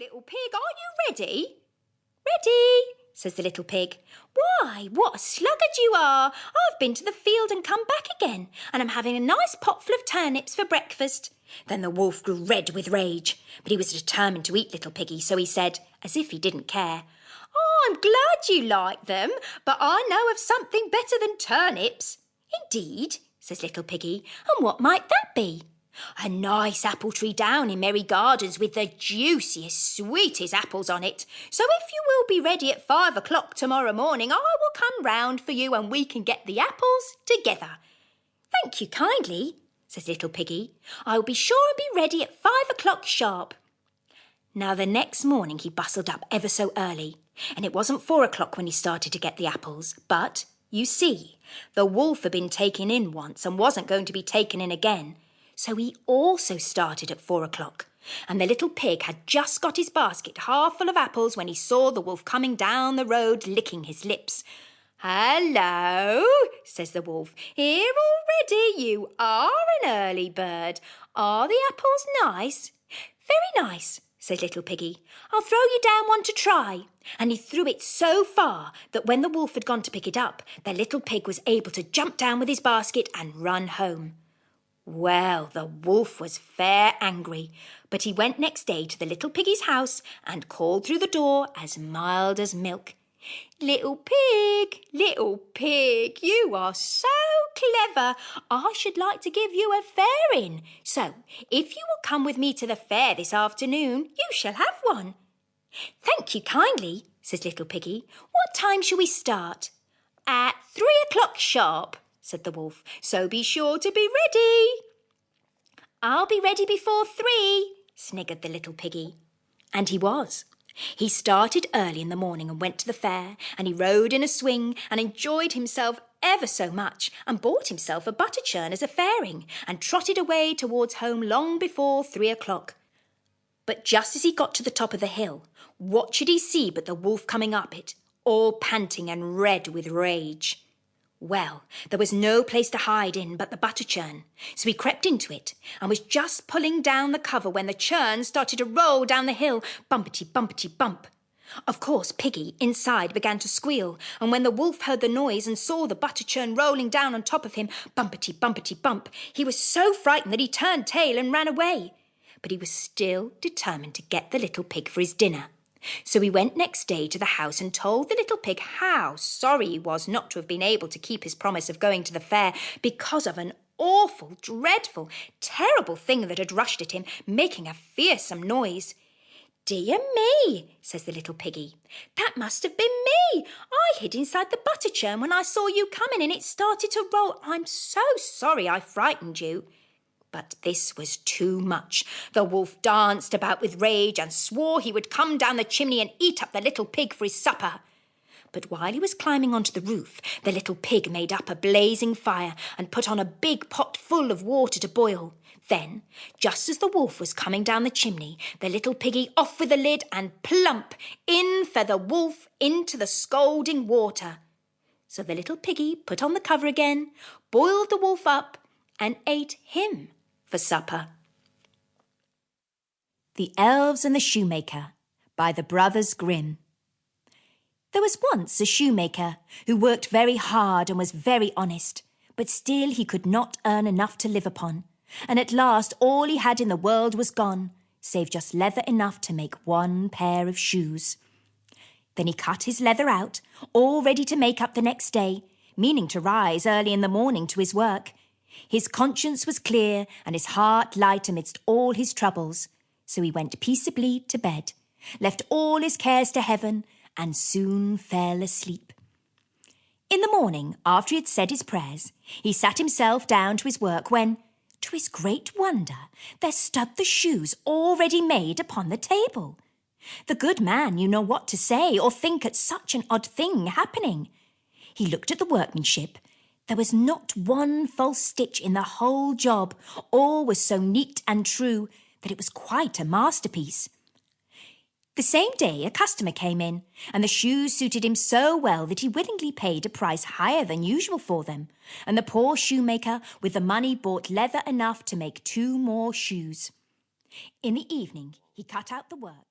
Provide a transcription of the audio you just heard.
little pig, are you ready? Ready, says the little pig. Why, what a sluggard you are. I've been to the field and come back again, and I'm having a nice potful of turnips for breakfast. Then the wolf grew red with rage, but he was determined to eat little piggy, so he said, as if he didn't care, "Oh, I'm glad you like them, but I know of something better than turnips." "Indeed," says little piggy, "and what might that be?" "A nice apple tree down in Merry Gardens with the juiciest, sweetest apples on it. So if you will be ready at 5 o'clock tomorrow morning, I will come round for you and we can get the apples together." "Thank you kindly," says little piggy. "I will be sure and be ready at 5 o'clock sharp." Now the next morning he bustled up ever so early, and it wasn't 4 o'clock when he started to get the apples, but, you see, the wolf had been taken in once and wasn't going to be taken in again. So he also started at 4 o'clock, and the little pig had just got his basket half full of apples when he saw the wolf coming down the road licking his lips. "Hello," says the wolf. "Here already? You are an early bird. Are the apples nice?" "Very nice," said little piggy. "I'll throw you down one to try." And he threw it so far that when the wolf had gone to pick it up, the little pig was able to jump down with his basket and run home. Well, the wolf was fair angry, but he went next day to the little piggy's house and called through the door as mild as milk. Little pig, you are so clever. I should like to give you a fairing. So, if you will come with me to the fair this afternoon, you shall have one." "Thank you kindly," says little piggy. "What time shall we start?" "At 3 o'clock sharp," said the wolf, "so be sure to be ready." "I'll be ready before 3, sniggered the little piggy. And he was. He started early in the morning and went to the fair, and he rode in a swing and enjoyed himself ever so much and bought himself a butter churn as a fairing and trotted away towards home long before 3 o'clock. But just as he got to the top of the hill, what should he see but the wolf coming up it, all panting and red with rage. Well, there was no place to hide in but the butter churn, so he crept into it and was just pulling down the cover when the churn started to roll down the hill, bumpety, bumpety, bump. Of course, Piggy, inside, began to squeal, and when the wolf heard the noise and saw the butter churn rolling down on top of him, bumpety, bumpety, bump, he was so frightened that he turned tail and ran away. But he was still determined to get the little pig for his dinner. So he went next day to the house and told the little pig how sorry he was not to have been able to keep his promise of going to the fair because of an awful, dreadful, terrible thing that had rushed at him, making a fearsome noise. "Dear me," says the little piggy, "that must have been me. I hid inside the butter churn when I saw you coming and it started to roll. I'm so sorry I frightened you." But this was too much. The wolf danced about with rage and swore he would come down the chimney and eat up the little pig for his supper. But while he was climbing onto the roof, the little pig made up a blazing fire and put on a big pot full of water to boil. Then, just as the wolf was coming down the chimney, the little piggy off with the lid and plump, in fell the wolf into the scalding water. So the little piggy put on the cover again, boiled the wolf up, and ate him for supper. The Elves and the Shoemaker by the Brothers Grimm. There was once a shoemaker who worked very hard and was very honest, but still he could not earn enough to live upon, and at last all he had in the world was gone, save just leather enough to make one pair of shoes. Then he cut his leather out, all ready to make up the next day, meaning to rise early in the morning to his work. His conscience was clear and his heart light amidst all his troubles, so he went peaceably to bed, left all his cares to heaven, and soon fell asleep. In the morning, after he had said his prayers, he sat himself down to his work when, to his great wonder, there stood the shoes already made upon the table. The good man knew not what to say or think at such an odd thing happening. He looked at the workmanship. There was not one false stitch in the whole job. All was so neat and true that it was quite a masterpiece. The same day a customer came in, and the shoes suited him so well that he willingly paid a price higher than usual for them, and the poor shoemaker with the money bought leather enough to make 2 more shoes. In the evening he cut out the work.